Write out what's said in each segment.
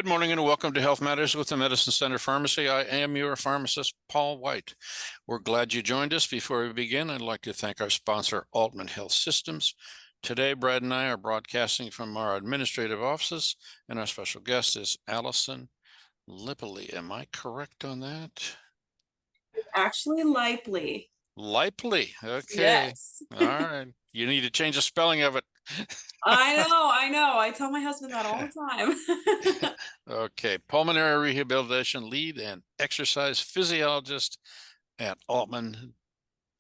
Good morning and welcome to Health Matters with the Medicine Center Pharmacy. I am your pharmacist, Paul White. We're glad you joined us. Before we begin, I'd like to thank our sponsor, Altman Health Systems. Today, Brad and I are broadcasting from our administrative offices, and our special guest is Allison Lippley. Am I correct on that? Actually, Lively. Lippley. Okay. Yes. All right. You need to change the spelling of it. I know. I tell my husband that all the time. Okay. Pulmonary rehabilitation lead and exercise physiologist at Altman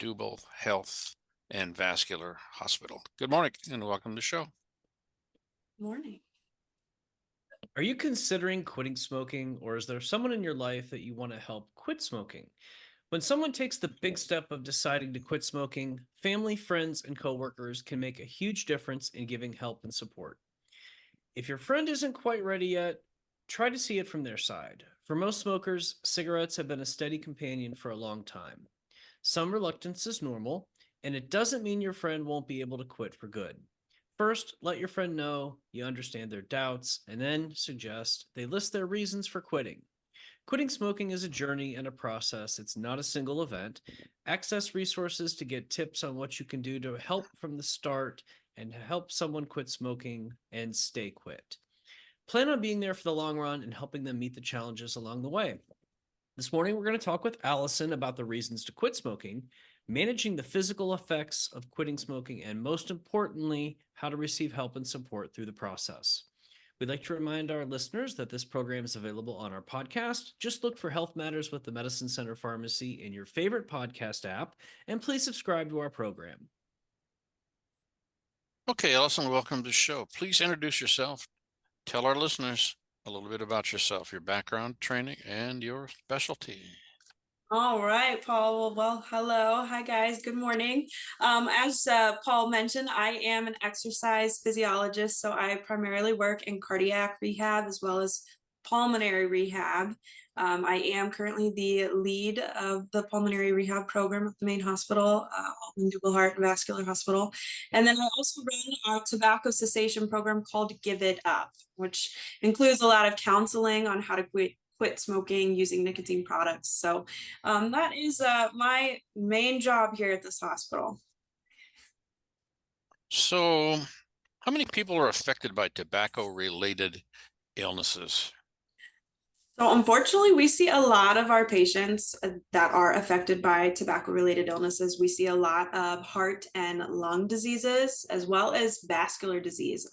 Dubel Health and Vascular Hospital. Good morning and welcome to the show. Morning. Are you considering quitting smoking, or is there someone in your life that you want to help quit smoking? When someone takes the big step of deciding to quit smoking, family, friends, and coworkers can make a huge difference in giving help and support. If your friend isn't quite ready yet, try to see it from their side. For most smokers, cigarettes have been a steady companion for a long time. Some reluctance is normal, and it doesn't mean your friend won't be able to quit for good. First, let your friend know you understand their doubts, and then suggest they list their reasons for quitting. Quitting smoking is a journey and a process. It's not a single event. Access resources to get tips on what you can do to help from the start and help someone quit smoking and stay quit. Plan on being there for the long run and helping them meet the challenges along the way. This morning, we're going to talk with Allison about the reasons to quit smoking, managing the physical effects of quitting smoking, and most importantly, how to receive help and support through the process. We'd like to remind our listeners that this program is available on our podcast. Just look for Health Matters with the Medicine Center Pharmacy in your favorite podcast app, and please subscribe to our program. Okay, Allison, welcome to the show. Please introduce yourself. Tell our listeners a little bit about yourself, your background, training, and your specialty. All right, Paul. Well, hello. Hi, guys. Good morning. As Paul mentioned, I am an exercise physiologist, so I primarily work in cardiac rehab as well as pulmonary rehab. I am currently the lead of the pulmonary rehab program at the main hospital, Altman Dubel Heart and Vascular Hospital. And then I also run a tobacco cessation program called Give It Up, which includes a lot of counseling on how to quit smoking using nicotine products. So that is my main job here at this hospital. So, how many people are affected by tobacco-related illnesses? So unfortunately, we see a lot of our patients that are affected by tobacco-related illnesses. We see a lot of heart and lung diseases, as well as vascular disease.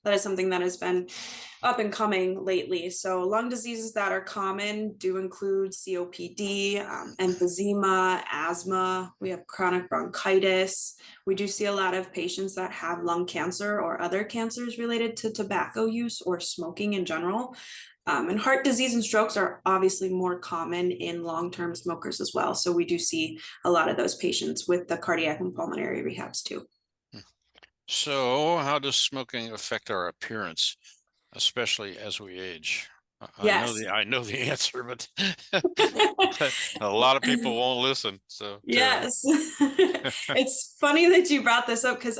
That is something that has been up and coming lately. So lung diseases that are common do include COPD, emphysema, asthma. We have chronic bronchitis. We do see a lot of patients that have lung cancer or other cancers related to tobacco use or smoking in general. And heart disease and strokes are obviously more common in long-term smokers as well. So we do see a lot of those patients with the cardiac and pulmonary rehabs too. So, how does smoking affect our appearance, especially as we age? Yes. I know the answer, but a lot of people won't listen. So Yes. It's funny that you brought this up because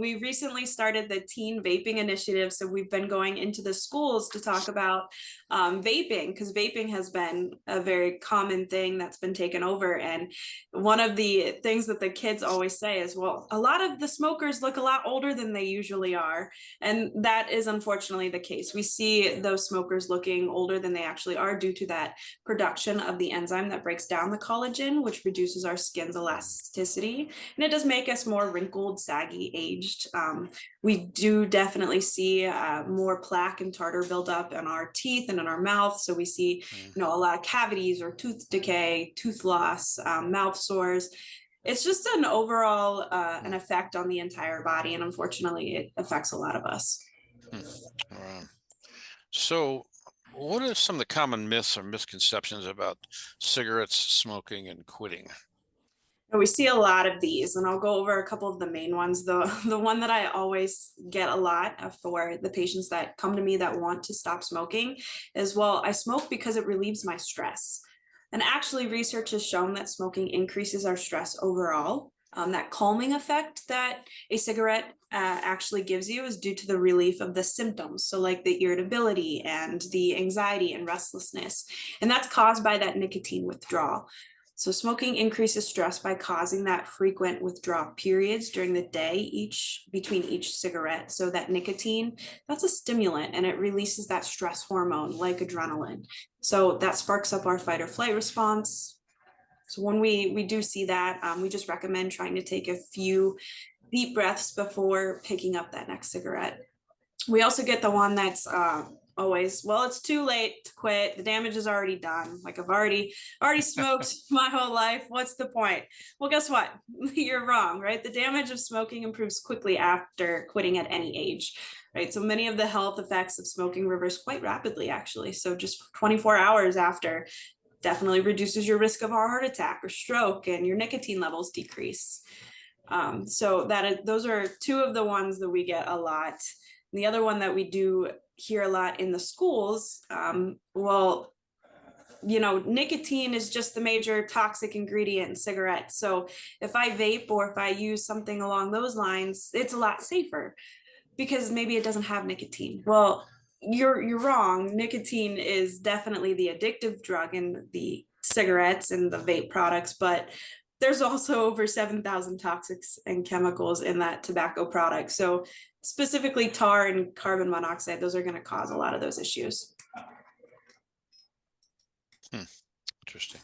we recently started the teen vaping initiative. So we've been going into the schools to talk about vaping, because vaping has been a very common thing that's been taken over. And one of the things that the kids always say is, well, a lot of the smokers look a lot older than they usually are. And that is unfortunately the case. We see those smokers looking older than they actually are due to that production of the enzyme that breaks down the collagen, which reduces our skin's elasticity. And it does make us more wrinkled, saggy, aged. We do definitely see more plaque and tartar buildup in our teeth and in our mouth. So we see, a lot of cavities or tooth decay, tooth loss, mouth sores. It's just an overall an effect on the entire body. And unfortunately, it affects a lot of us. So, what are some of the common myths or misconceptions about cigarettes, smoking, and quitting? We see a lot of these, and I'll go over a couple of the main ones. The one that I always get a lot for the patients that come to me that want to stop smoking is, well, I smoke because it relieves my stress. And actually, research has shown that smoking increases our stress overall. That calming effect that a cigarette actually gives you is due to the relief of the symptoms. So like the irritability and the anxiety and restlessness. And that's caused by that nicotine withdrawal. So smoking increases stress by causing that frequent withdrawal periods during the day between each cigarette. So that nicotine, that's a stimulant, and it releases that stress hormone like adrenaline. So that sparks up our fight or flight response. So when we do see that, we just recommend trying to take a few deep breaths before picking up that next cigarette. We also get the one that's always, well, it's too late to quit. The damage is already done. Like I've already smoked my whole life. What's the point? Well, guess what? You're wrong, right? The damage of smoking improves quickly after quitting at any age, right? So many of the health effects of smoking reverse quite rapidly, actually. So just 24 hours after, definitely reduces your risk of a heart attack or stroke, and your nicotine levels decrease. So those are two of the ones that we get a lot. And the other one that we do hear a lot in the schools, well, nicotine is just the major toxic ingredient in cigarettes. So if I vape or if I use something along those lines, it's a lot safer because maybe it doesn't have nicotine. Well, you're wrong. Nicotine is definitely the addictive drug in the cigarettes and the vape products, but there's also over 7,000 toxics and chemicals in that tobacco product. So specifically tar and carbon monoxide, those are going to cause a lot of those issues. Interesting.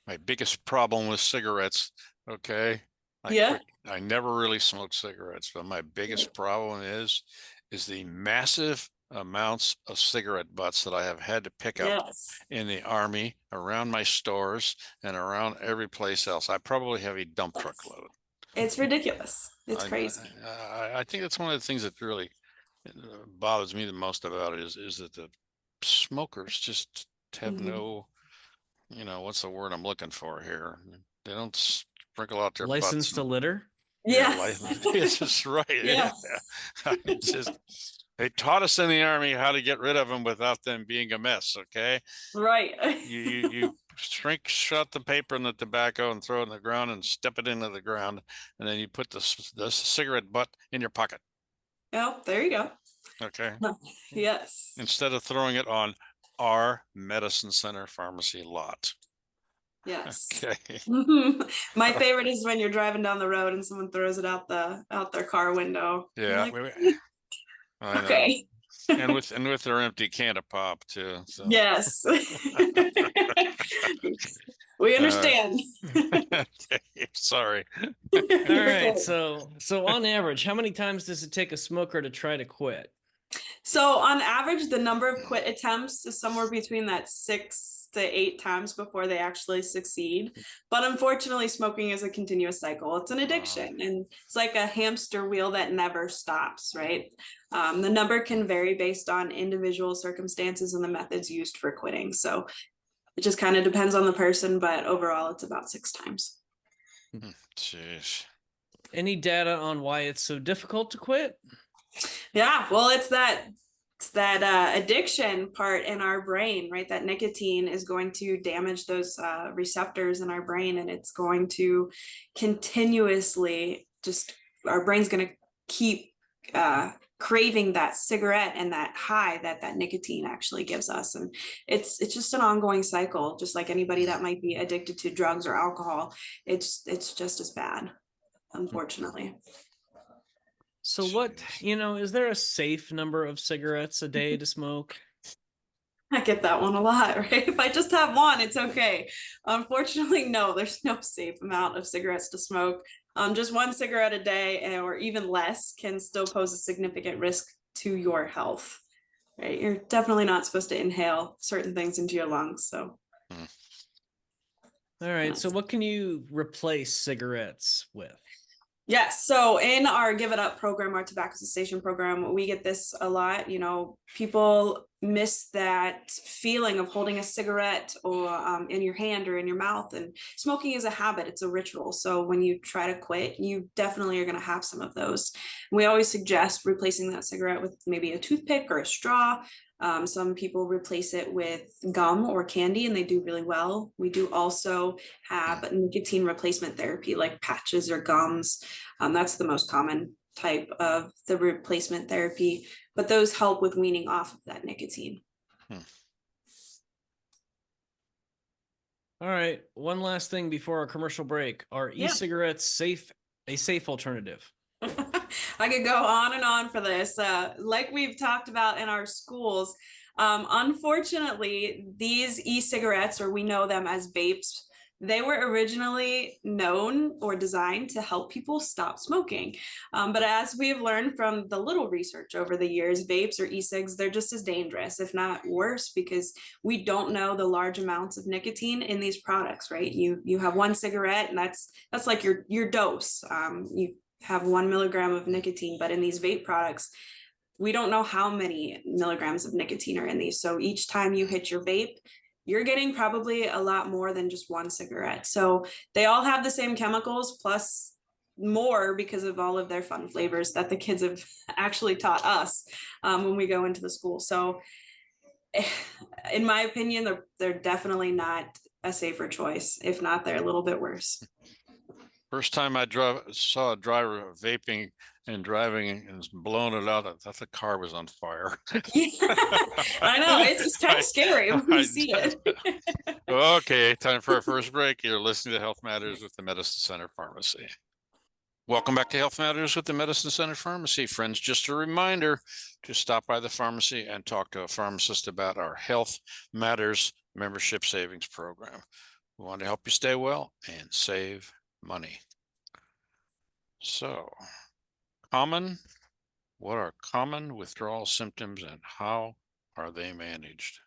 My biggest problem with cigarettes, okay, I never really smoked cigarettes, but my biggest problem is the massive amounts of cigarette butts that I have had to pick up in the Army, around my stores, and around every place else. I probably have a dump truck load. It's ridiculous. It's crazy. I think that's one of the things that really bothers me the most about it is that the smokers just have no, what's the word I'm looking for here? They don't sprinkle out their license butts to litter. It's just right. Yeah. It's just, they taught us in the Army how to get rid of them without them being a mess. Okay. Right. You shut the paper and the tobacco and throw it in the ground and step it into the ground, and then you put the cigarette butt in your pocket. Oh, there you go. Okay. Yes. Instead of throwing it on our medicine center pharmacy lot. Yes. Okay. My favorite is when you're driving down the road and someone throws it out their car window. Yeah. Like, I know. okay. and with their empty can of pop too. So. Yes. We understand. Sorry. All right. So on average, how many times does it take a smoker to try to quit? So on average, the number of quit attempts is somewhere between that 6 to 8 times before they actually succeed. But unfortunately, smoking is a continuous cycle. It's an addiction, and it's like a hamster wheel that never stops, right? The number can vary based on individual circumstances and the methods used for quitting. So it just kind of depends on the person, but overall, it's about 6 times. Jeez. Any data on why it's so difficult to quit? Yeah, well, it's that addiction part in our brain, right? That nicotine is going to damage those receptors in our brain, and it's going to continuously our brain's going to keep craving that cigarette and that high that nicotine actually gives us. And it's just an ongoing cycle, just like anybody that might be addicted to drugs or alcohol. It's just as bad, unfortunately. So what, is there a safe number of cigarettes a day to smoke? I get that one a lot, right? If I just have one, it's okay. Unfortunately, no, there's no safe amount of cigarettes to smoke. Just one cigarette a day or even less can still pose a significant risk to your health, right? You're definitely not supposed to inhale certain things into your lungs. So. All right. So what can you replace cigarettes with? Yes. So in our Give It Up program, our tobacco cessation program, we get this a lot. People miss that feeling of holding a cigarette or in your hand or in your mouth. And smoking is a habit, it's a ritual. So when you try to quit, you definitely are going to have some of those. We always suggest replacing that cigarette with maybe a toothpick or a straw. Some people replace it with gum or candy, and they do really well. We do also have nicotine replacement therapy, like patches or gums. That's the most common type of the replacement therapy, but those help with weaning off of that nicotine. All right. One last thing before our commercial break. Are e-cigarettes a safe alternative? I could go on and on for this. Like we've talked about in our schools, unfortunately, these e-cigarettes, or we know them as vapes, they were originally known or designed to help people stop smoking. But as we've learned from the little research over the years, vapes or e-cigs, they're just as dangerous, if not worse, because we don't know the large amounts of nicotine in these products, right? You have one cigarette, and that's like your dose. You have 1 milligram of nicotine, but in these vape products, we don't know how many milligrams of nicotine are in these. So each time you hit your vape, you're getting probably a lot more than just one cigarette. So they all have the same chemicals plus more because of all of their fun flavors that the kids have actually taught us when we go into the school. So in my opinion, they're definitely not a safer choice. If not, they're a little bit worse. First time I saw a driver vaping and driving and blown it out, I thought the car was on fire. I know, it's kind of scary when you see it. Okay, time for our first break. You're listening to Health Matters with the Medicine Center Pharmacy. Welcome back to Health Matters with the Medicine Center Pharmacy. Friends, just a reminder to stop by the pharmacy and talk to a pharmacist about our Health Matters membership savings program. We want to help you stay well and save money. So, what are common withdrawal symptoms and how are they managed?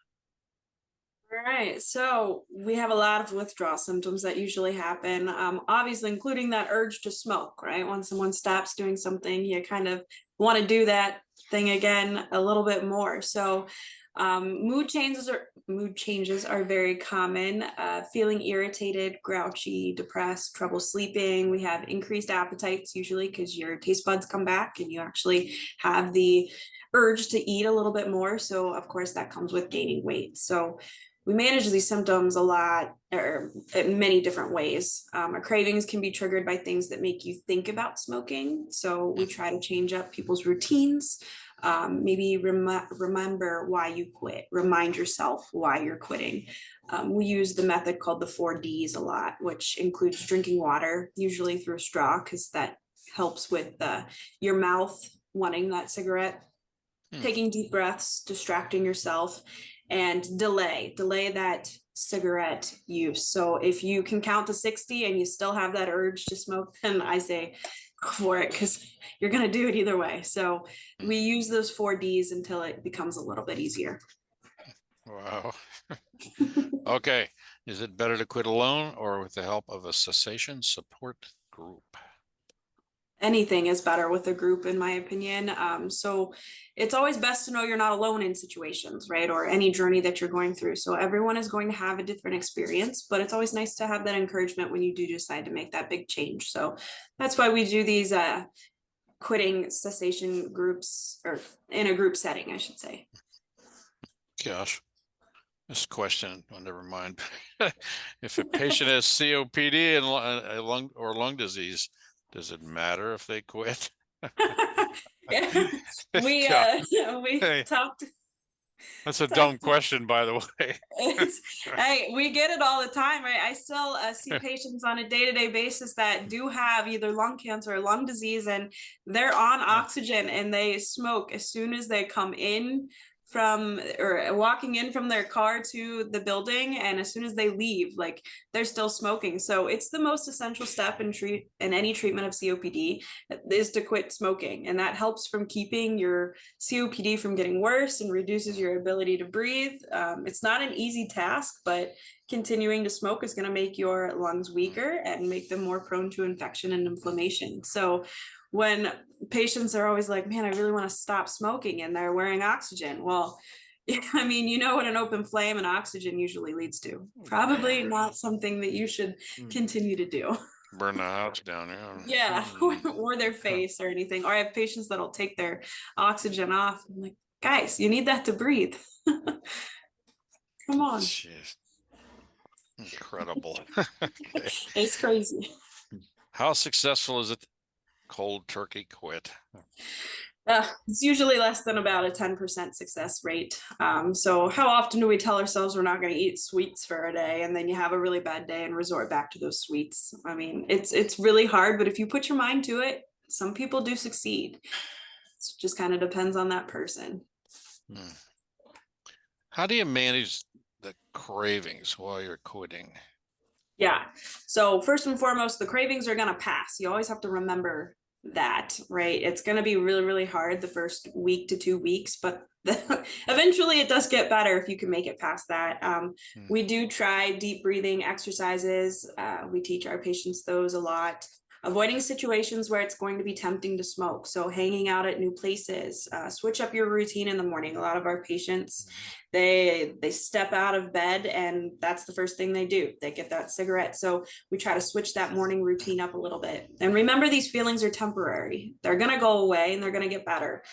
All right, so we have a lot of withdrawal symptoms that usually happen, obviously including that urge to smoke, right? When someone stops doing something, you kind of want to do that thing again a little bit more. So mood changes are very common. Feeling irritated, grouchy, depressed, trouble sleeping. We have increased appetites usually because your taste buds come back and you actually have the urge to eat a little bit more. So of course that comes with gaining weight. So we manage these symptoms a lot, or in many different ways. Our cravings can be triggered by things that make you think about smoking. So we try to change up people's routines. Maybe remember why you quit. Remind yourself why you're quitting. We use the method called the 4Ds a lot, which includes drinking water, usually through a straw, because that helps with your mouth wanting that cigarette. Taking deep breaths, distracting yourself, and delay that cigarette use. So if you can count to 60 and you still have that urge to smoke, then I say go for it, because you're going to do it either way. So we use those 4Ds until it becomes a little bit easier. Wow. Okay. Is it better to quit alone or with the help of a cessation support group? Anything is better with a group, in my opinion. So it's always best to know you're not alone in situations, right? Or any journey that you're going through. So everyone is going to have a different experience, but it's always nice to have that encouragement when you do decide to make that big change. So that's why we do these quitting cessation groups, or in a group setting, I should say. Gosh, this question, well, never mind. If a patient has COPD and lung disease, does it matter if they quit? We Hey, talked. that's a dumb question, by the way. Hey, we get it all the time, right? I still see patients on a day-to-day basis that do have either lung cancer or lung disease, and they're on oxygen and they smoke as soon as they come in from, or walking in from their car to the building, and as soon as they leave, like, they're still smoking. So it's the most essential step in any treatment of COPD is to quit smoking, and that helps from keeping your COPD from getting worse and reduces your ability to breathe. It's not an easy task, but continuing to smoke is going to make your lungs weaker and make them more prone to infection and inflammation. So when patients are always like, man, I really want to stop smoking, and they're wearing oxygen, well, I mean, you know what an open flame and oxygen usually leads to. Probably not something that you should continue to do. Burn the house down, yeah. Yeah, or their face or anything. Or I have patients that'll take their oxygen off. I'm like, guys, you need that to breathe. Come on. Jeez. Incredible. Okay. It's crazy. How successful is it? Cold turkey quit. It's usually less than about a 10% success rate. So how often do we tell ourselves we're not going to eat sweets for a day, and then you have a really bad day and resort back to those sweets? I mean, it's really hard, but if you put your mind to it, some people do succeed. It just kind of depends on that person. How do you manage the cravings while you're quitting? Yeah. So first and foremost, the cravings are going to pass. You always have to remember that, right? It's going to be really, really hard the first week to 2 weeks, but eventually it does get better if you can make it past that. We do try deep breathing exercises. We teach our patients those a lot. Avoiding situations where it's going to be tempting to smoke. So hanging out at new places, switch up your routine in the morning. A lot of our patients, they step out of bed and that's the first thing they do. They get that cigarette. So we try to switch that morning routine up a little bit. And remember, these feelings are temporary. They're going to go away and they're going to get better.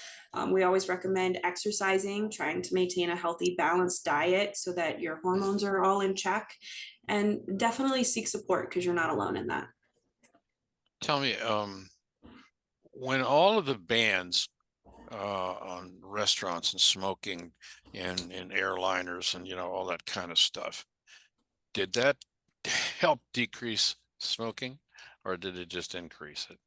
We always recommend exercising, trying to maintain a healthy, balanced diet so that your hormones are all in check, and definitely seek support because you're not alone in that. Tell me, when all of the bans on restaurants and smoking and in airliners and, you know, all that kind of stuff, did that help decrease smoking, or did it just increase it?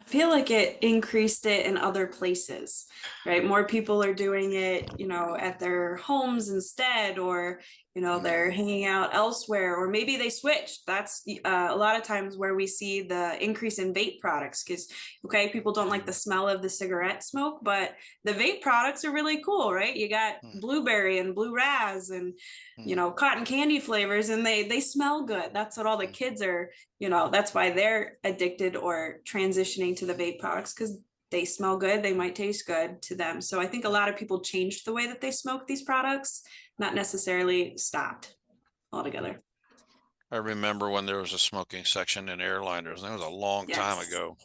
I feel like it increased it in other places, right? More people are doing it, you know, at their homes instead, or, you know, they're hanging out elsewhere, or maybe they switched. That's a lot of times where we see the increase in vape products because, okay, people don't like the smell of the cigarette smoke, but the vape products are really cool, right? You got blueberry and blue raz and, you know, cotton candy flavors, and they smell good. That's what all the kids are, you know, that's why they're addicted or transitioning to the vape products, because they smell good, they might taste good to them. So I think a lot of people changed the way that they smoke these products, not necessarily stopped altogether. I remember when there was a smoking section in airliners, and that was a long time ago.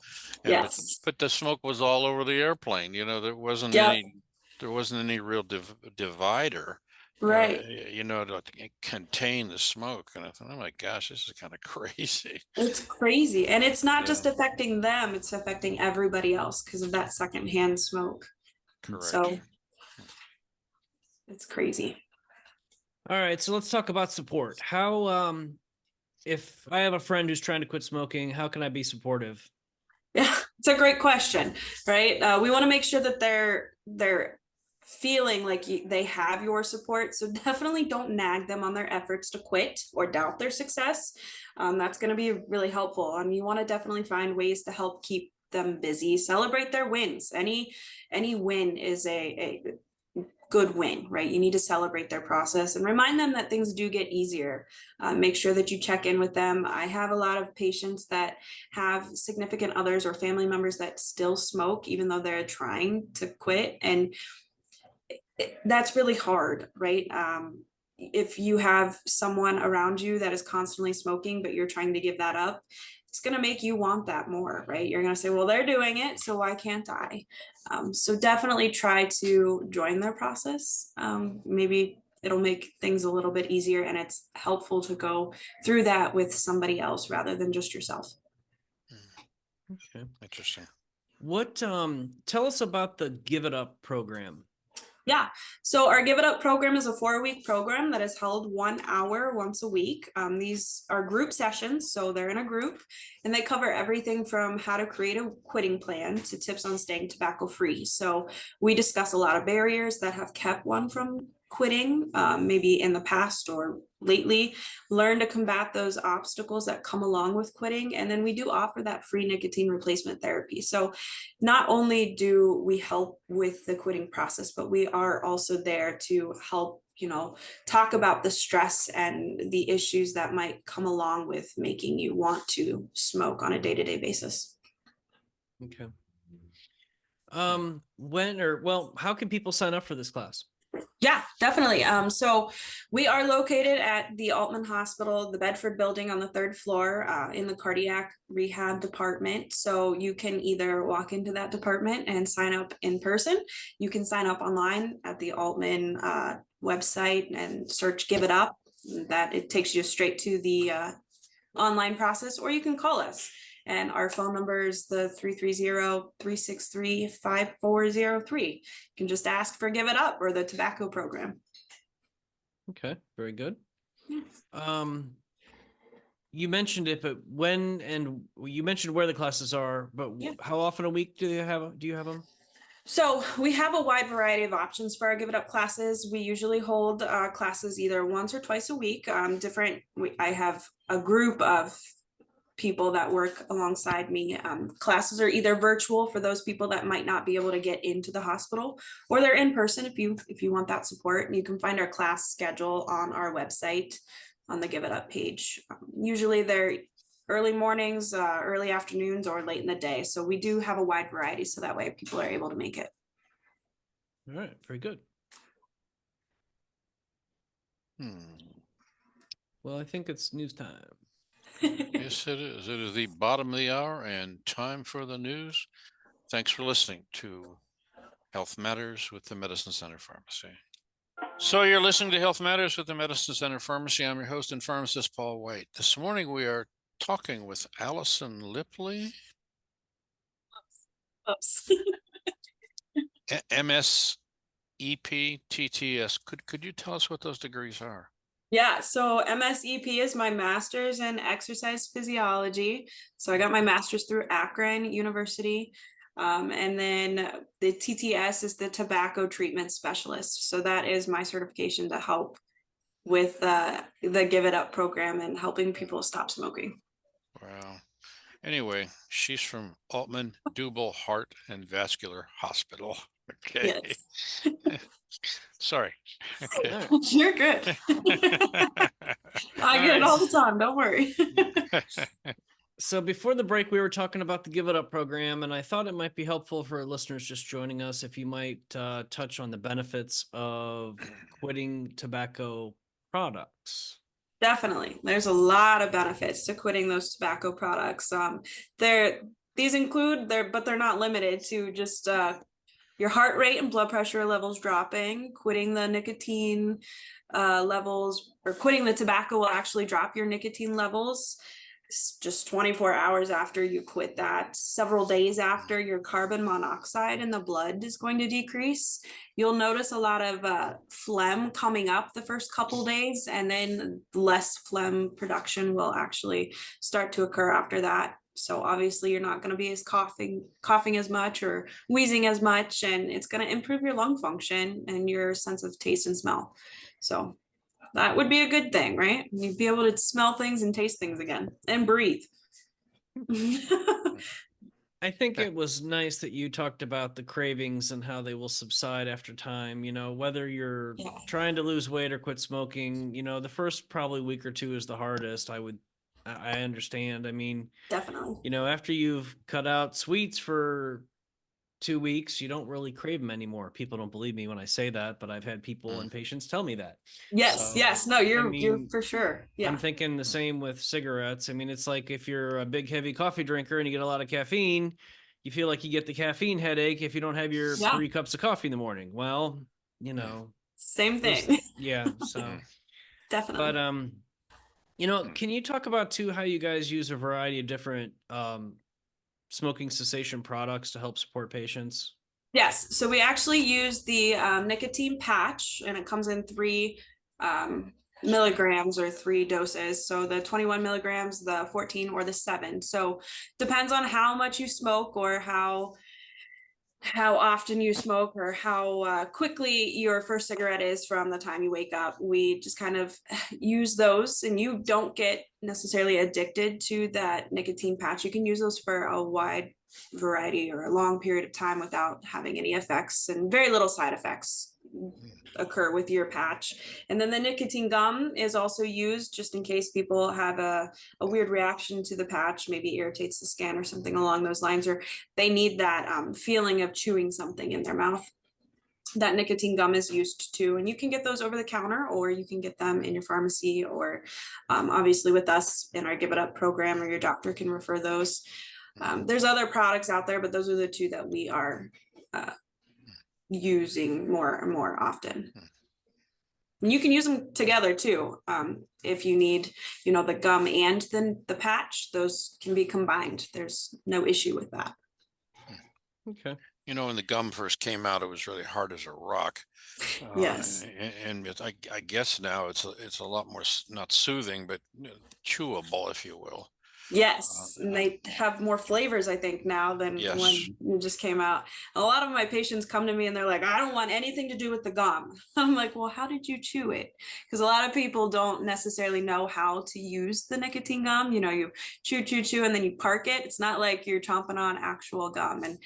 And Yes. but the smoke was all over the airplane. You know, there wasn't any real divider. Right. You know, to contain the smoke. And I thought, oh my gosh, this is kind of crazy. It's crazy. And it's not just affecting them, it's affecting everybody else because of that secondhand smoke. Correct. So it's crazy. All right, so let's talk about support. How, if I have a friend who's trying to quit smoking, how can I be supportive? Yeah, it's a great question, right? We want to make sure that they're feeling like they have your support. So definitely don't nag them on their efforts to quit or doubt their success. That's going to be really helpful. And you want to definitely find ways to help keep them busy. Celebrate their wins. Any win is a good win, right? You need to celebrate their process and remind them that things do get easier. Make sure that you check in with them. I have a lot of patients that have significant others or family members that still smoke, even though they're trying to quit. And that's really hard, right? If you have someone around you that is constantly smoking, but you're trying to give that up, it's going to make you want that more, right? You're going to say, well, they're doing it, so why can't I? So definitely try to join their process. Maybe it'll make things a little bit easier, and it's helpful to go through that with somebody else rather than just yourself. Okay. Interesting. What, tell us about the Give It Up program. Yeah, so our Give It Up program is a 4-week program that is held 1 hour once a week. These are group sessions, so they're in a group, and they cover everything from how to create a quitting plan to tips on staying tobacco free. So we discuss a lot of barriers that have kept one from quitting, maybe in the past or lately, learn to combat those obstacles that come along with quitting. And then we do offer that free nicotine replacement therapy. So not only do we help with the quitting process, but we are also there to help, you know, talk about the stress and the issues that might come along with making you want to smoke on a day-to-day basis. Okay. How can people sign up for this class? Yeah, definitely. So we are located at the Altman Hospital, the Bedford building on the third floor, in the cardiac rehab department. So you can either walk into that department and sign up in person. You can sign up online at the Altman website and search "Give It Up." That it takes you straight to the online process, or you can call us. And our phone number is the 330-363-5403. You can just ask for Give It Up or the tobacco program. Okay, very good. Yeah. You mentioned it, but you mentioned where the classes are, but Yeah. how often a week do you have them? So we have a wide variety of options for our Give It Up classes. We usually hold classes either once or twice a week. I have a group of people that work alongside me. Classes are either virtual for those people that might not be able to get into the hospital, or they're in person if you want that support. And you can find our class schedule on our website on the Give It Up page. Usually they're early mornings, early afternoons, or late in the day. So we do have a wide variety, so that way people are able to make it. All right, very good. Well, I think it's news time. Yes, it is. It is the bottom of the hour and time for the news. Thanks for listening to Health Matters with the Medicine Center Pharmacy. So you're listening to Health Matters with the Medicine Center Pharmacy. I'm your host and pharmacist, Paul White. This morning we are talking with Allison Lipley, Oops. MSEP, TTS. Could you tell us what those degrees are? Yeah, so MSEP is my master's in exercise physiology. So I got my master's through Akron University. And then the TTS is the tobacco treatment specialist. So that is my certification to help with the Give It Up program and helping people stop smoking. Wow. Anyway, she's from Altman Dubel Heart and Vascular Hospital. Okay. Yes. Sorry. Okay. You're good. I get it all the time. Don't worry. So before the break, we were talking about the Give It Up program, and I thought it might be helpful for listeners just joining us if you might touch on the benefits of quitting tobacco products. Definitely. There's a lot of benefits to quitting those tobacco products. These include but they're not limited to just your heart rate and blood pressure levels dropping. Quitting the nicotine levels, or quitting the tobacco, will actually drop your nicotine levels just 24 hours after you quit that. Several days after, your carbon monoxide in the blood is going to decrease. You'll notice a lot of phlegm coming up the first couple days, and then less phlegm production will actually start to occur after that. So obviously you're not going to be as coughing as much or wheezing as much, and it's going to improve your lung function and your sense of taste and smell. So that would be a good thing, right? You'd be able to smell things and taste things again and breathe. I think it was nice that you talked about the cravings and how they will subside after time. You know, whether you're trying to lose weight or quit smoking, you know, the first probably week or two is the hardest. I understand. I mean, Definitely. you know, after you've cut out sweets for 2 weeks, you don't really crave them anymore. People don't believe me when I say that, but I've had people and patients tell me that. Yes, So, yes. No, you're mean, for sure. Yeah. I'm thinking the same with cigarettes. I mean, it's like if you're a big, heavy coffee drinker and you get a lot of caffeine, you feel like you get the caffeine headache if you don't have your 3 cups of coffee in the morning. Well, you know, same thing. Yeah. So Definitely. But you know, can you talk about too how you guys use a variety of different smoking cessation products to help support patients? Yes. So we actually use the nicotine patch, and it comes in 3 milligrams or 3 doses. So the 21 milligrams, the 14, or the 7. So depends on how much you smoke, or how often you smoke, or how quickly your first cigarette is from the time you wake up. We just kind of use those, and you don't get necessarily addicted to that nicotine patch. You can use those for a wide variety or a long period of time without having any effects, and very little side effects occur with your patch. And then the nicotine gum is also used just in case people have a weird reaction to the patch, maybe irritates the skin or something along those lines, or they need that feeling of chewing something in their mouth. that nicotine gum is used to. And you can get those over the counter, or you can get them in your pharmacy, or obviously with us in our Give It Up program, or your doctor can refer those. There's other products out there, but those are the two that we are using more and more often. And you can use them together too. If you need, the gum and then the patch, those can be combined. There's no issue with that. Okay. When the gum first came out, it was really hard as a rock. Yes. And I guess now it's a lot more not soothing, but chewable, if you will. Yes, and they have more flavors, I think, now than Yes. when it just came out. A lot of my patients come to me and they're like, I don't want anything to do with the gum. I'm like, well, how did you chew it? Because a lot of people don't necessarily know how to use the nicotine gum. You chew, and then you park it. It's not like you're chomping on actual gum. And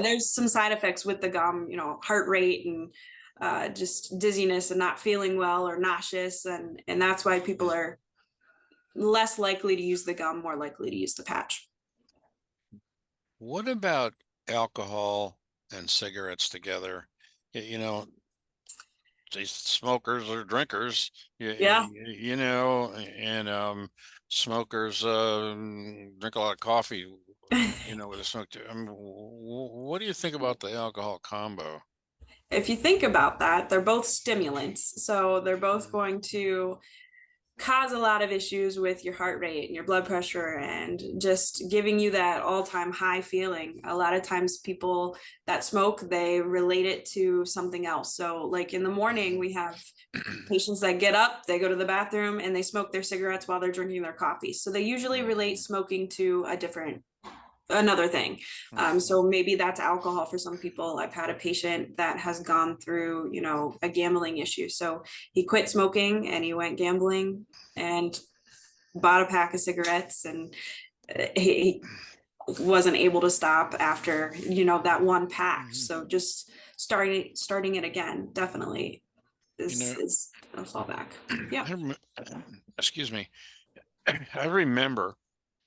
there's some side effects with the gum, heart rate and just dizziness and not feeling well or nauseous. And that's why people are less likely to use the gum, more likely to use the patch. What about alcohol and cigarettes together? These smokers or drinkers, Yeah. and smokers drink a lot of coffee, with a smoke. What do you think about the alcohol combo? If you think about that, they're both stimulants. So they're both going to cause a lot of issues with your heart rate and your blood pressure and just giving you that all-time high feeling. A lot of times people that smoke, they relate it to something else. So like in the morning, we have patients that get up, they go to the bathroom and they smoke their cigarettes while they're drinking their coffee. So they usually relate smoking to another thing. So maybe that's alcohol for some people. I've had a patient that has gone through, a gambling issue. So he quit smoking and he went gambling and bought a pack of cigarettes, and he wasn't able to stop after, that one pack. So just starting it again definitely is a fallback. Yeah. Excuse me. I remember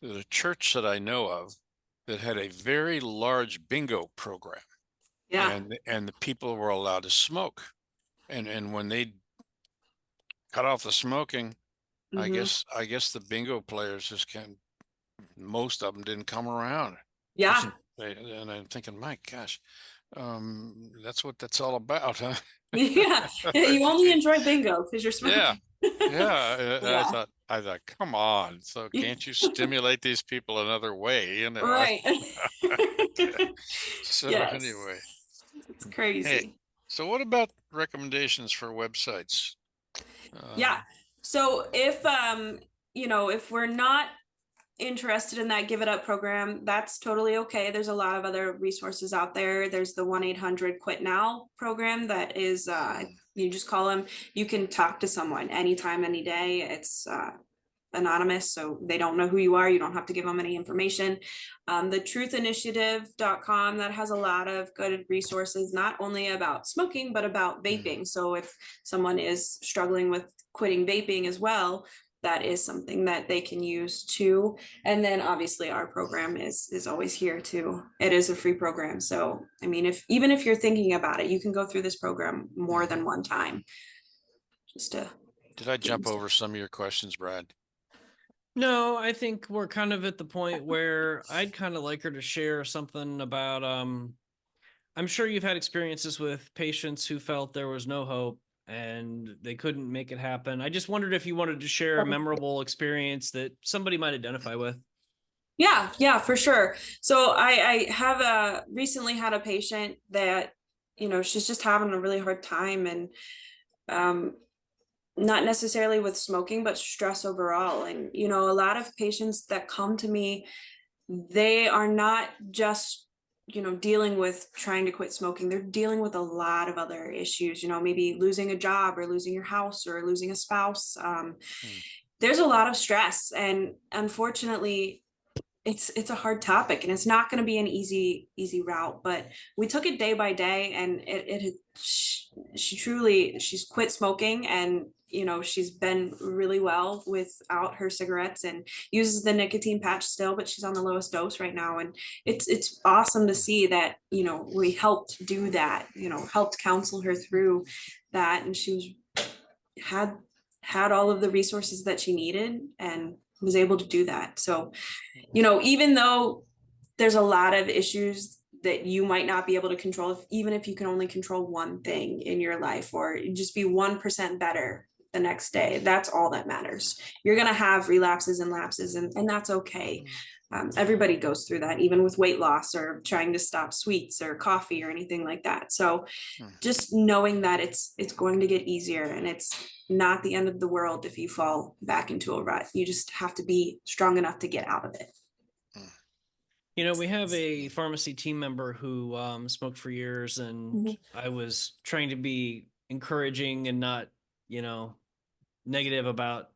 the church that I know of that had a very large bingo program. Yeah. And the people were allowed to smoke. And when they cut off the smoking, I guess the bingo players just most of them didn't come around. Yeah. And I'm thinking, my gosh, that's what that's all about, huh? Yeah. You only enjoy bingo because you're smoking. Yeah. Yeah. I thought, come on. So can't you stimulate these people another way? Right. So Yes. anyway, It's crazy. hey, so what about recommendations for websites? Yeah. So if we're not interested in that Give It Up program, that's totally okay. There's a lot of other resources out there. There's the 1-800-QUIT-NOW program that is you just call them. You can talk to someone anytime, any day. It's anonymous, so they don't know who you are. You don't have to give them any information. The truthinitiative.com, that has a lot of good resources, not only about smoking, but about vaping. So if someone is struggling with quitting vaping as well, that is something that they can use too. And then obviously our program is always here too. It is a free program. So, I mean, even if you're thinking about it, you can go through this program more than one time. Did I jump over some of your questions, Brad? No, I think we're kind of at the point where I'd kind of like her to share something about, I'm sure you've had experiences with patients who felt there was no hope and they couldn't make it happen. I just wondered if you wanted to share a memorable experience that somebody might identify with. Yeah, for sure. So I have recently had a patient that, she's just having a really hard time, and not necessarily with smoking, but stress overall. And, a lot of patients that come to me, they are not just, dealing with trying to quit smoking. They're dealing with a lot of other issues, maybe losing a job or losing your house or losing a spouse. There's a lot of stress, and unfortunately, it's a hard topic, and it's not going to be an easy route, but we took it day by day, and she's quit smoking, and she's been really well without her cigarettes and uses the nicotine patch still, but she's on the lowest dose right now. And it's awesome to see that we helped do that, helped counsel her through that, and she had all of the resources that she needed and was able to do that. So even though there's a lot of issues that you might not be able to control, even if you can only control one thing in your life, or just be 1% better the next day, that's all that matters. You're going to have relapses and lapses, and that's okay. Everybody goes through that, even with weight loss or trying to stop sweets or coffee or anything like that. So just knowing that it's going to get easier, and it's not the end of the world if you fall back into a rut. You just have to be strong enough to get out of it. We have a pharmacy team member who smoked for years, and I was trying to be encouraging and not, negative about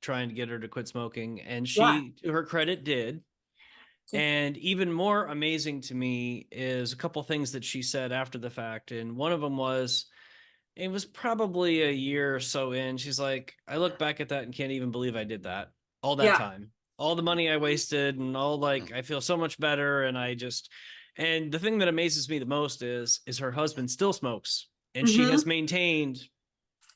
trying to get her to quit smoking. And she, to her credit, did. And even more amazing to me is a couple things that she said after the fact. And one of them was, it was probably a year or so in, she's like, I look back at that and can't even believe I did that all that time. All the money I wasted and all, I feel so much better. And and the thing that amazes me the most is her husband still smokes, and she has maintained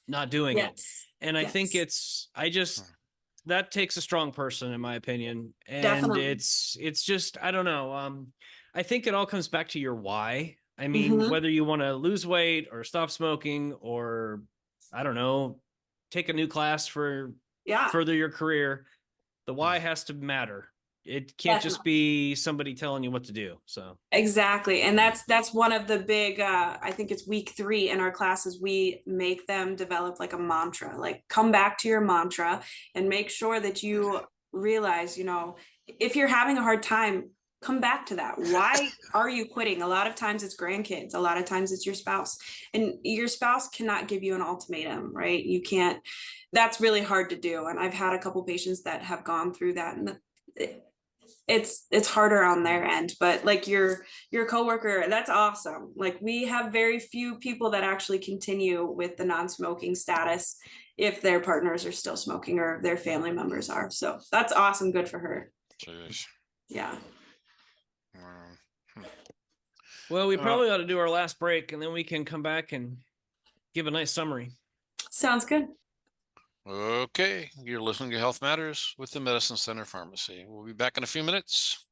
not doing it. And I think that takes a strong person, in my opinion. And definitely. It's just, I don't know. I think it all comes back to your why. I mean, whether you want to lose weight or stop smoking, or I don't know, take a new class for further your career, the why has to matter. It can't just be somebody telling you what to do. So exactly. And that's one of the big, I think it's week 3 in our classes, we make them develop like a mantra, like come back to your mantra and make sure that you realize, if you're having a hard time, come back to that. Why are you quitting? A lot of times it's grandkids. A lot of times it's your spouse, and your spouse cannot give you an ultimatum, right? You can't, that's really hard to do. And I've had a couple patients that have gone through that, and it's harder on their end. But like your coworker, that's awesome. Like we have very few people that actually continue with the non-smoking status if their partners are still smoking or their family members are. So that's awesome. Good for her. Jeez. Yeah. Well, we probably ought to do our last break, and then we can come back and give a nice summary. Sounds good. Okay, you're listening to Health Matters with the Medicine Center Pharmacy. We'll be back in a few minutes.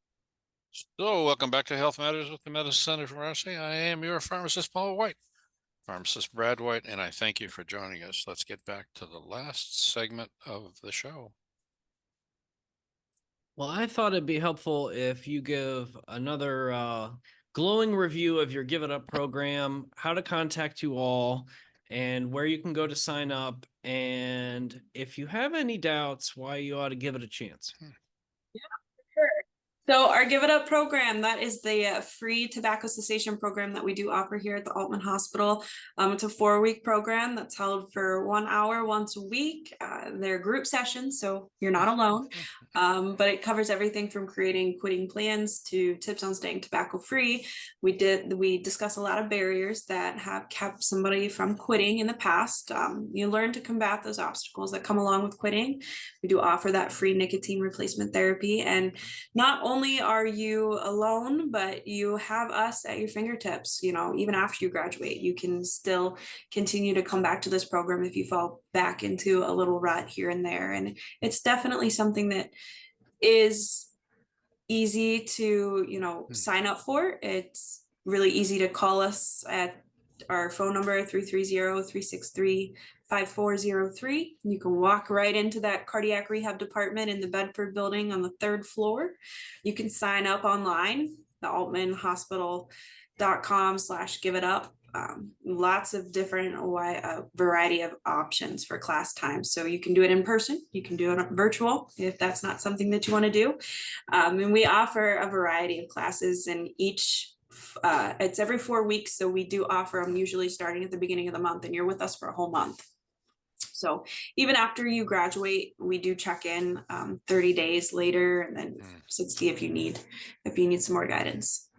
So welcome back to Health Matters with the Medicine Center Pharmacy. I am your pharmacist, Paul White, pharmacist Brad White, and I thank you for joining us. Let's get back to the last segment of the show. Well, I thought it'd be helpful if you give another glowing review of your Give It Up program, how to contact you all, and where you can go to sign up, and if you have any doubts, why you ought to give it a chance. Yeah, for sure. So our Give It Up program, that is the free tobacco cessation program that we do offer here at the Altman Hospital. It's a 4-week program that's held for 1 hour once a week. They're group sessions, so you're not alone. But it covers everything from creating quitting plans to tips on staying tobacco free. We discuss a lot of barriers that have kept somebody from quitting in the past. You learn to combat those obstacles that come along with quitting. We do offer that free nicotine replacement therapy, and not only are you alone, but you have us at your fingertips. Even after you graduate, you can still continue to come back to this program if you fall back into a little rut here and there. And it's definitely something that is easy to, sign up for. It's really easy to call us at our phone number, 330-363-5403. You can walk right into that cardiac rehab department in the Bedford building on the 3rd floor. You can sign up online, the altmanhospital.com/giveitup. Lots of different variety of options for class times. So you can do it in person, you can do it virtual if that's not something that you want to do. And we offer a variety of classes, and it's every 4 weeks. So we do offer them usually starting at the beginning of the month, and you're with us for a whole month. So even after you graduate, we do check in 30 days later, and then 60 if you need some more guidance.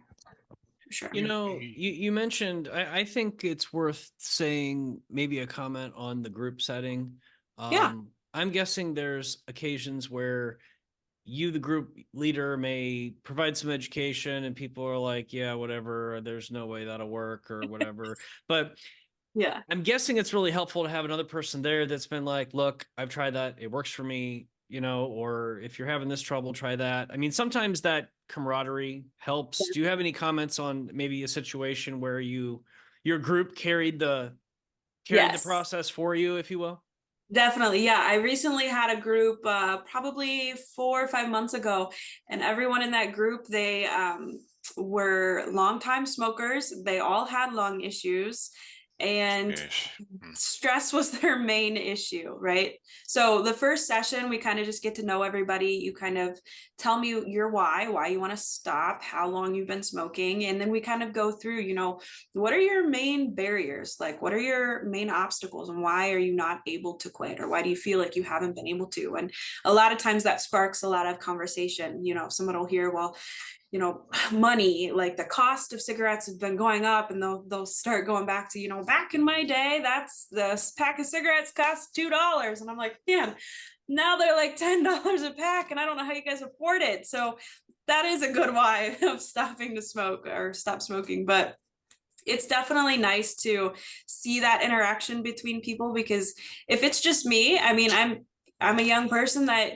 for sure. You mentioned, I think it's worth saying maybe a comment on the group setting. Yeah. I'm guessing there's occasions where you, the group leader, may provide some education and people are like, yeah, whatever, there's no way that'll work or whatever. But Yeah. I'm guessing it's really helpful to have another person there that's been like, look, I've tried that. It works for me, or if you're having this trouble, try that. I mean, sometimes that camaraderie helps. Do you have any comments on maybe a situation where your group carried the Yes. process for you, if you will? Definitely. Yeah. I recently had a group probably 4 or 5 months ago, and everyone in that group, they were longtime smokers. They all had lung issues, and Jeez. stress was their main issue, right? So the first session, we kind of just get to know everybody. You kind of tell me your why you want to stop, how long you've been smoking, and then we kind of go through, what are your main barriers? Like, what are your main obstacles, and why are you not able to quit, or why do you feel like you haven't been able to? And a lot of times that sparks a lot of conversation. Someone will hear, well, money, like the cost of cigarettes has been going up, and they'll start going back to, back in my day, that's the pack of cigarettes cost $2. And I'm like, man, now they're like $10 a pack, and I don't know how you guys afford it. So that is a good why of stopping to smoke or stop smoking. But it's definitely nice to see that interaction between people, because if it's just me, I mean, I'm a young person that,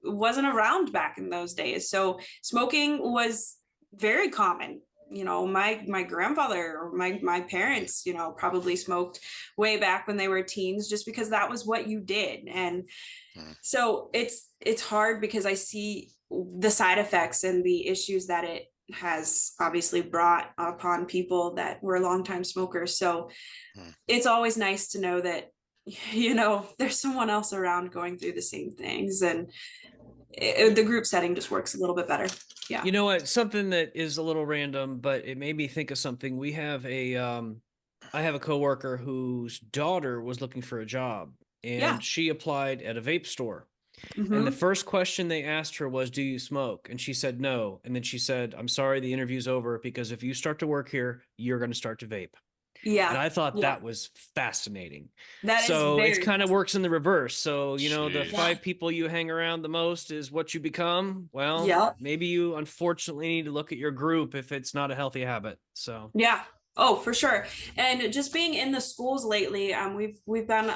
wasn't around back in those days. So smoking was very common. My grandfather or my parents, probably smoked way back when they were teens, just because that was what you did. And so it's hard because I see the side effects and the issues that it has obviously brought upon people that were longtime smokers. So it's always nice to know that there's someone else around going through the same things, and the group setting just works a little bit better. Yeah. You know what? Something that is a little random, but it made me think of something. I have a coworker whose daughter was looking for a job, Yeah. and she applied at a vape store. Mm-hmm. And the first question they asked her was, do you smoke? And she said no. And then she said, I'm sorry, the interview's over, because if you start to work here, you're going to start to vape. Yeah. And I thought Yeah. that was fascinating. That So is it's kind of works in the reverse. So, the Jeez. 5 people you hang around the most is what you become. Well, Yeah. maybe you unfortunately need to look at your group if it's not a healthy habit. So Yeah. Oh, for sure. And just being in the schools lately, we've been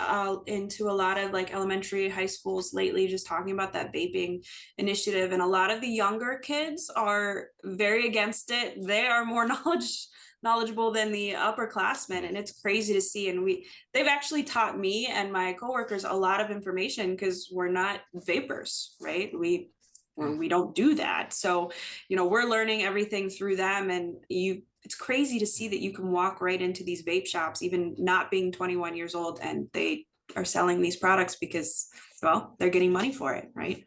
into a lot of like elementary, high schools lately, just talking about that vaping initiative. And a lot of the younger kids are very against it. They are more knowledgeable than the upperclassmen, and it's crazy to see. And they've actually taught me and my coworkers a lot of information, because we're not vapors, right? We don't do that. So, we're learning everything through them, and it's crazy to see that you can walk right into these vape shops, even not being 21 years old, and they are selling these products because, well, they're getting money for it, right?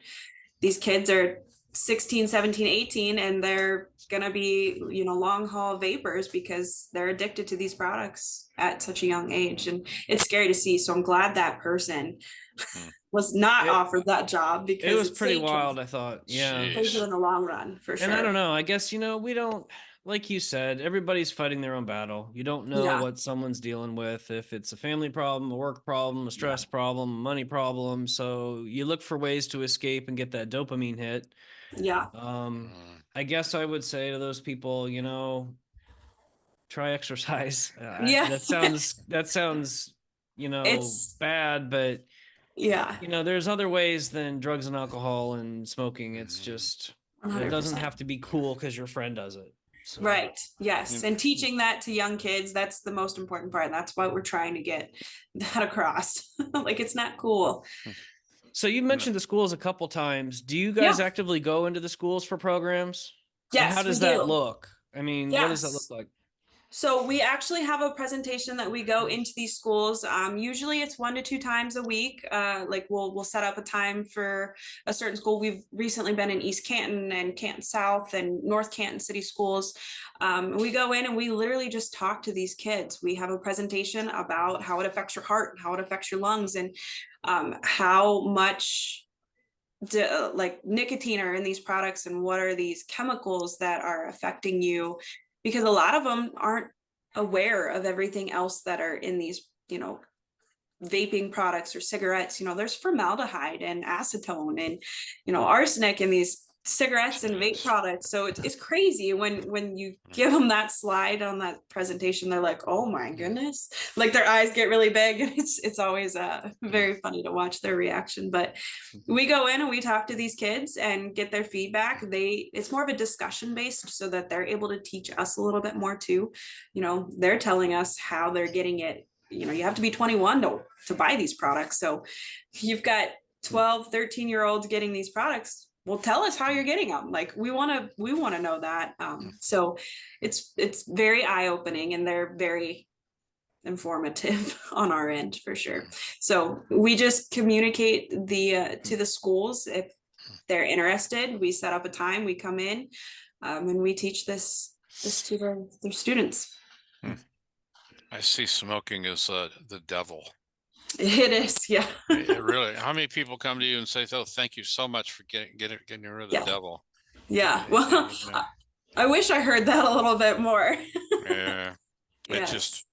These kids are 16, 17, 18, and they're gonna be, long haul vapors because they're addicted to these products at such a young age. And it's scary to see. So I'm glad that person was not offered that job, because it was pretty wild, I thought. Yeah. Plays it in the long run, for sure. And I don't know. I guess, we don't, like you said, everybody's fighting their own battle. You don't know what someone's dealing with, if it's a family problem, a work problem, a stress problem, a money problem. So you look for ways to escape and get that dopamine hit. Yeah. I guess I would say to those people, try exercise. Yeah. That sounds, It's bad, but yeah. there's other ways than drugs and alcohol and smoking. It's just, it doesn't 100%. have to be cool because your friend does it. So. Right. Yes. And teaching that to young kids, that's the most important part. And that's what we're trying to get that across. Like, it's not cool. So you mentioned the schools a couple times. Do you guys actively go into the schools for programs? Yes, And how does we that do. look? I mean, what does that look like? So we actually have a presentation that we go into these schools. Usually it's 1 to 2 times a week. Like we'll set up a time for a certain school. We've recently been in East Canton and Canton South and North Canton City schools. We go in and we literally just talk to these kids. We have a presentation about how it affects your heart and how it affects your lungs, and how much like nicotine are in these products, and what are these chemicals that are affecting you. because a lot of them aren't aware of everything else that are in these, vaping products or cigarettes. There's formaldehyde and acetone and, arsenic in these cigarettes and vape products. So it's crazy when you give them that slide on that presentation, they're like, oh my goodness, like their eyes get really big. It's always very funny to watch their reaction. But we go in and we talk to these kids and get their feedback. It's more of a discussion based, so that they're able to teach us a little bit more too. They're telling us how they're getting it. You have to be 21 to buy these products. So you've got 12, 13-year-olds getting these products. Well, tell us how you're getting them. Like, we want to know that. So it's very eye-opening, and they're very informative on our end for sure. So we just communicate to the schools if they're interested. We set up a time, we come in, and we teach this to their students. I see smoking as the devil. It is, yeah. It really. How many people come to you and say, "Oh, thank you so much for getting rid of the devil"? Yeah. Well, I wish I heard that a little bit more. Yeah. Yes.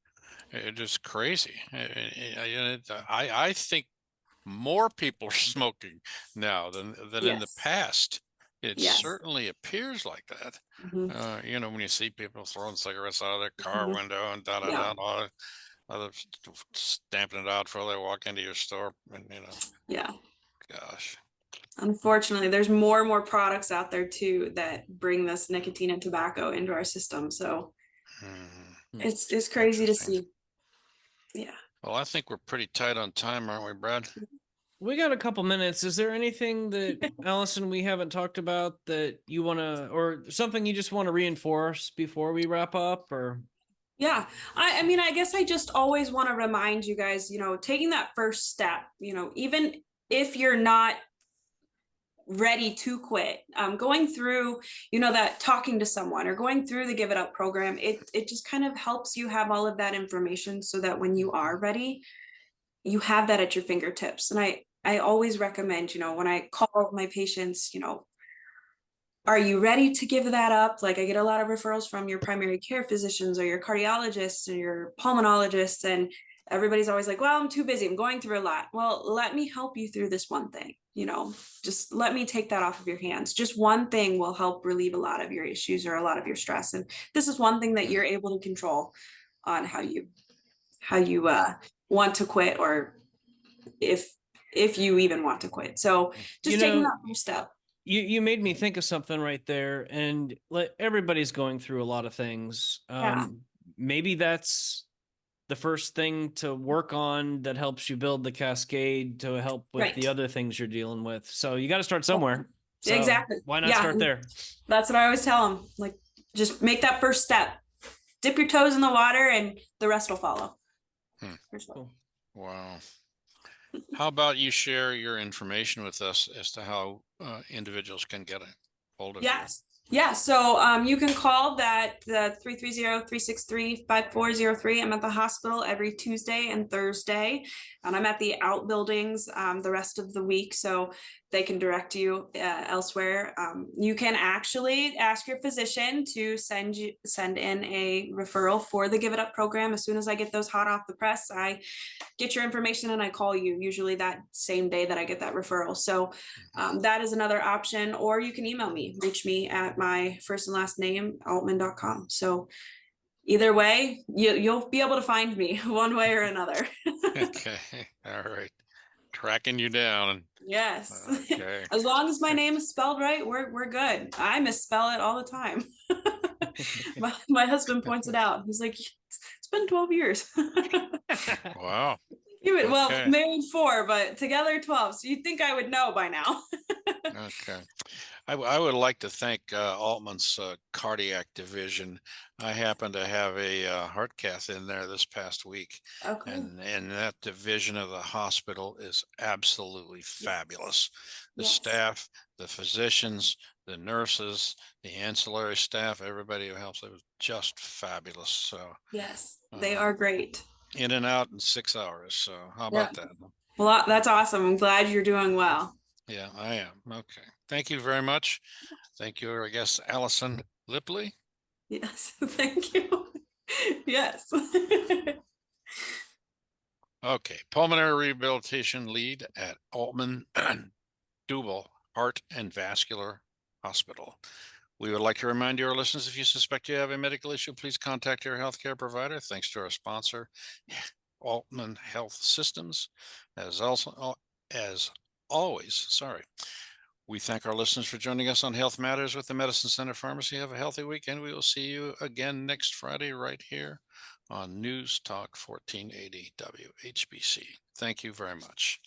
It's just crazy. I think more people are smoking now than in the past. It certainly appears like that. When you see people throwing cigarettes out of their car window and others stamping it out before they walk into your store, and gosh. Unfortunately, there's more and more products out there too that bring this nicotine and tobacco into our system. So it's crazy to see. Yeah. Well, I think we're pretty tight on time, aren't we, Brad? We got a couple minutes. Is there anything that, Allison, we haven't talked about that you want to, or something you just want to reinforce before we wrap up? Or yeah, I mean, I guess I just always want to remind you guys, taking that first step, even if you're not ready to quit, going through, that talking to someone or going through the Give It Up program, it just kind of helps you have all of that information so that when you are ready, you have that at your fingertips. And I always recommend, when I call my patients, are you ready to give that up? Like, I get a lot of referrals from your primary care physicians or your cardiologists and your pulmonologists, and everybody's always like, well, I'm too busy, I'm going through a lot. Well, let me help you through this one thing. Just let me take that off of your hands. Just one thing will help relieve a lot of your issues or a lot of your stress. And this is one thing that you're able to control on how you want to quit, or if you even want to quit. So just taking that first step. You made me think of something right there, and everybody's going through a lot of things. Maybe that's the first thing to work on that helps you build the cascade to help with the other things you're dealing with. So you got to start somewhere. So exactly. Why not start there? That's what I always tell them. Like, just make that first step, dip your toes in the water, and the rest will follow. Cool. Wow. How about you share your information with us as to how individuals can get a hold of you? Yeah, so you can call the 330-363-5403. I'm at the hospital every Tuesday and Thursday, and I'm at the outbuildings the rest of the week, so they can direct you elsewhere. You can actually ask your physician to send in a referral for the Give It Up program. As soon as I get those hot off the press, I get your information and I call you, usually that same day that I get that referral. So that is another option, or you can email me, reach me at my first and last name, altman.com. So either way, you'll be able to find me one way or another. Okay. All right. Tracking you down. Yes. Okay. As long as my name is spelled right, we're good. I misspell it all the time. my husband points it out. He's like, it's been 12 years. Wow. Well, married 4, but together 12. So you'd think I would know by now. Okay. I would like to thank Altman's cardiac division. I happen to have a heart cath in there this past week. Okay. And that division of the hospital is absolutely fabulous. The staff, the physicians, the nurses, the ancillary staff, everybody who helps, it was just fabulous. So yes, they are great. In and out in 6 hours. So how about that? Well, that's awesome. I'm glad you're doing well. Yeah, I am. Okay. Thank you very much. Thank you, I guess, Allison Lipley. Yes, thank you. Yes. Okay, pulmonary rehabilitation lead at Altman Dubel Heart and Vascular Hospital. We would like to remind you, our listeners, if you suspect you have a medical issue, please contact your healthcare provider. Thanks to our sponsor, Altman Health Systems. As always, sorry. We thank our listeners for joining us on Health Matters with the Medicine Center Pharmacy. Have a healthy weekend. We will see you again next Friday right here on News Talk 1480 WHBC. Thank you very much.